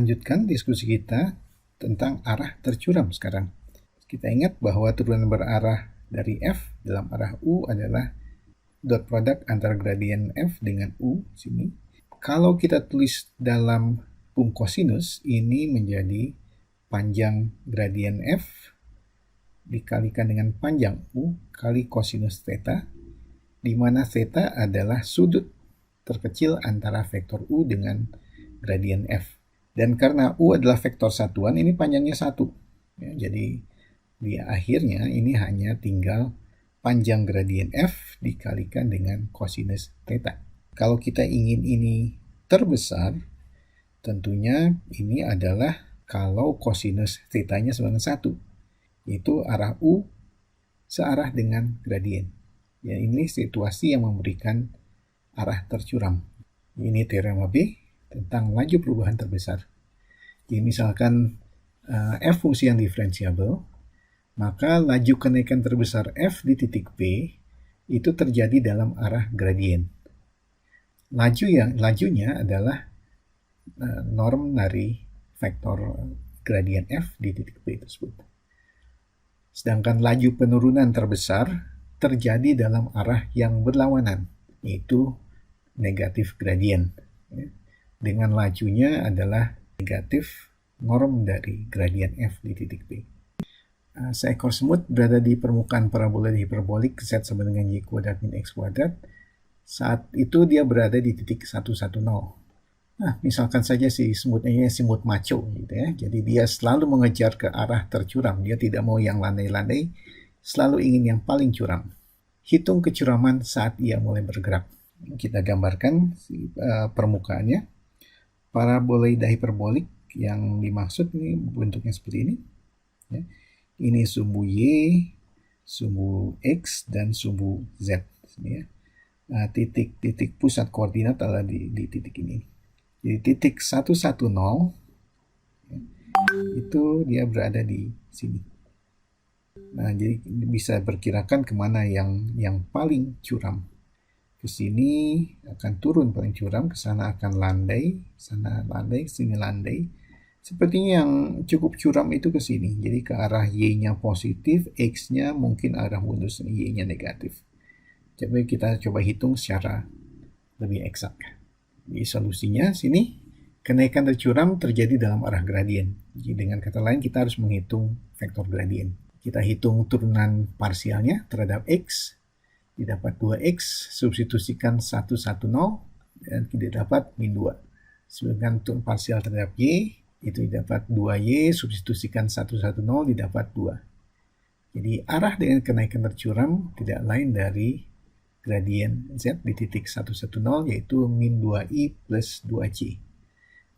Lanjutkan diskusi kita tentang arah tercuram sekarang. Kita ingat bahwa turunan berarah dari F dalam arah U adalah dot product antara gradien F dengan U sini. Kalau kita tulis dalam kosinus, ini menjadi panjang gradien F dikalikan dengan panjang U kali kosinus theta, di mana theta adalah sudut terkecil antara vektor U dengan gradien F. Dan karena U adalah vektor satuan, ini panjangnya 1. Ya, jadi di akhirnya ini hanya tinggal panjang gradien F dikalikan dengan kosinus theta. Kalau kita ingin ini terbesar, tentunya ini adalah kalau kosinus theta-nya sama dengan 1. Itu arah U searah dengan gradien. Ya, ini situasi yang memberikan arah tercuram. Ini teorema B tentang laju perubahan terbesar. Jadi misalkan F fungsi yang diferensiabel, maka laju kenaikan terbesar F di titik P itu terjadi dalam arah gradien. Lajunya adalah norm dari vektor gradien F di titik P tersebut. Sedangkan laju penurunan terbesar terjadi dalam arah yang berlawanan, yaitu negatif gradien. Dengan lajunya adalah negatif norm dari gradien F di titik P. Seekor semut berada di permukaan parabola hiperbolik Z sama dengan Y kuadrat min X kuadrat. Saat itu dia berada di titik 110. Nah, misalkan saja si semutnya semut maco gitu ya. Jadi dia selalu mengejar ke arah tercuram. Dia tidak mau yang landai-landai, selalu ingin yang paling curam. Hitung kecuraman saat ia mulai bergerak. Kita gambarkan permukaannya. Paraboloida hiperbolik yang dimaksud ini bentuknya seperti ini. Ya. Ini sumbu Y, sumbu X, dan sumbu Z. Ya. Titik pusat koordinat adalah di titik ini. Jadi titik 110 ya, itu dia berada di sini. Nah, jadi bisa perkirakan kemana yang paling curam. Ke sini akan turun paling curam, ke sana akan landai, sana landai, ke sini landai. Sepertinya yang cukup curam itu ke sini. Jadi ke arah Y-nya positif, X-nya mungkin arah mundur, Y-nya negatif. Kita coba hitung secara lebih eksak. Jadi solusinya sini, kenaikan tercuram terjadi dalam arah gradien. Jadi dengan kata lain kita harus menghitung vektor gradien. Kita hitung turunan parsialnya terhadap X, didapat 2X, substitusikan 110, dan kita dapat min 2. Sedangkan turun parsial terhadap Y, itu didapat 2Y, substitusikan 110, didapat 2. Jadi arah dengan kenaikan tercuram tidak lain dari gradien Z di titik 110, yaitu min 2I plus 2C.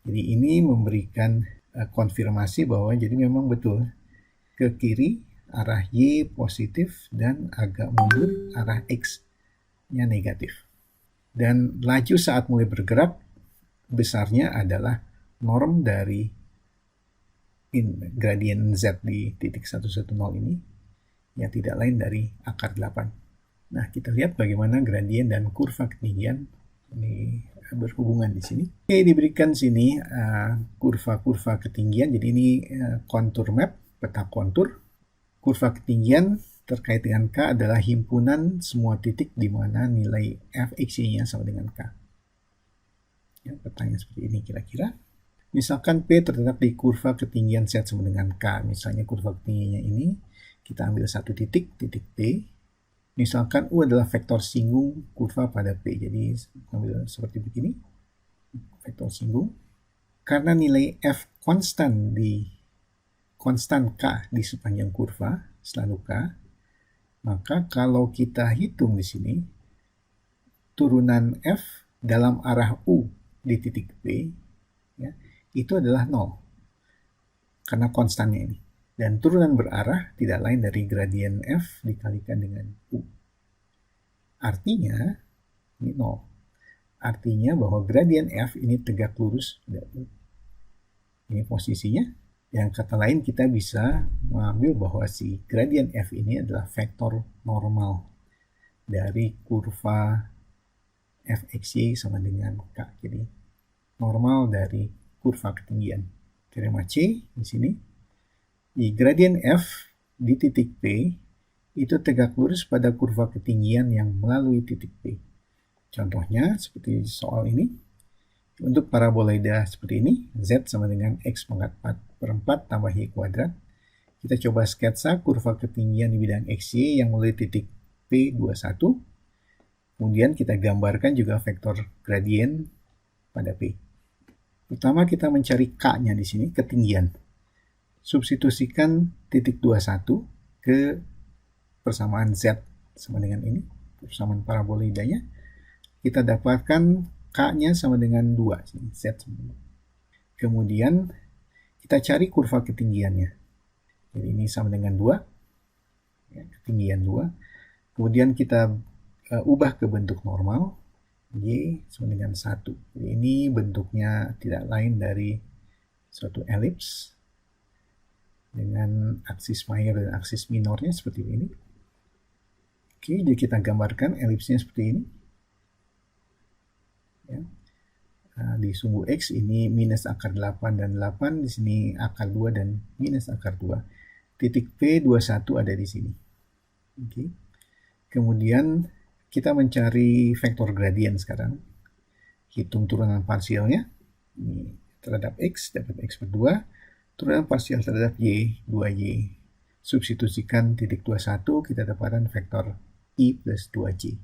Jadi ini memberikan konfirmasi bahwa jadi memang betul ke kiri arah Y positif dan agak mundur arah X-nya negatif. Dan laju saat mulai bergerak besarnya adalah norm dari gradien Z di titik 110 ini, yang tidak lain dari akar 8. Nah, kita lihat bagaimana gradien dan kurva ketinggian ini berhubungan di sini. Oke, diberikan sini kurva-kurva ketinggian. Jadi ini kontur map, peta kontur. Kurva ketinggian terkait dengan K adalah himpunan semua titik di mana nilai Fxy-nya sama dengan K. Ya, pertanyaan seperti ini kira-kira. Misalkan P terletak di kurva ketinggian Z sama dengan K. Misalnya kurva ketinggiannya ini, kita ambil satu titik P. Misalkan U adalah vektor singgung kurva pada P. Jadi ambil seperti begini, vektor singgung. Karena nilai F konstan K di sepanjang kurva, selalu K, maka kalau kita hitung di sini, turunan F dalam arah U di titik P, ya, itu adalah 0, karena konstannya ini. Dan turunan berarah tidak lain dari gradien F dikalikan dengan U. Artinya, ini 0. Artinya bahwa gradien F ini tegak lurus pada U. Ini posisinya. Yang kata lain kita bisa mengambil bahwa si gradien F ini adalah vektor normal dari kurva Fxy sama dengan K. Jadi normal dari kurva ketinggian. Teorema C di sini. Di gradien F di titik P itu tegak lurus pada kurva ketinggian yang melalui titik P. Contohnya seperti soal ini. Untuk paraboloida seperti ini, Z sama dengan X pangkat 4 per 4 tambah Y kuadrat. Kita coba sketsa kurva ketinggian di bidang XY yang melalui titik P21. Kemudian kita gambarkan juga vektor gradien pada P. Pertama kita mencari K-nya di sini, ketinggian. Substitusikan titik 21 ke persamaan Z sama dengan ini, persamaan paraboloidanya. Kita dapatkan K-nya sama dengan 2, Z. Kemudian kita cari kurva ketinggiannya. Jadi ini sama dengan 2, ya, ketinggian 2. Kemudian kita ubah ke bentuk normal, Y sama dengan 1. Jadi ini bentuknya tidak lain dari suatu elips dengan aksis mayor dan aksis minornya seperti ini. Oke, jadi kita gambarkan elipsnya seperti ini. Ya. Di sumbu X ini minus akar 8 dan 8, di sini akar 2 dan minus akar 2. Titik P21 ada di sini. Oke. Kemudian kita mencari vektor gradien sekarang. Hitung turunan parsialnya. Ini terhadap X, dapat X per 2. Turunan parsial terhadap Y, 2Y. Substitusikan titik 21, kita dapatkan vektor I plus 2J.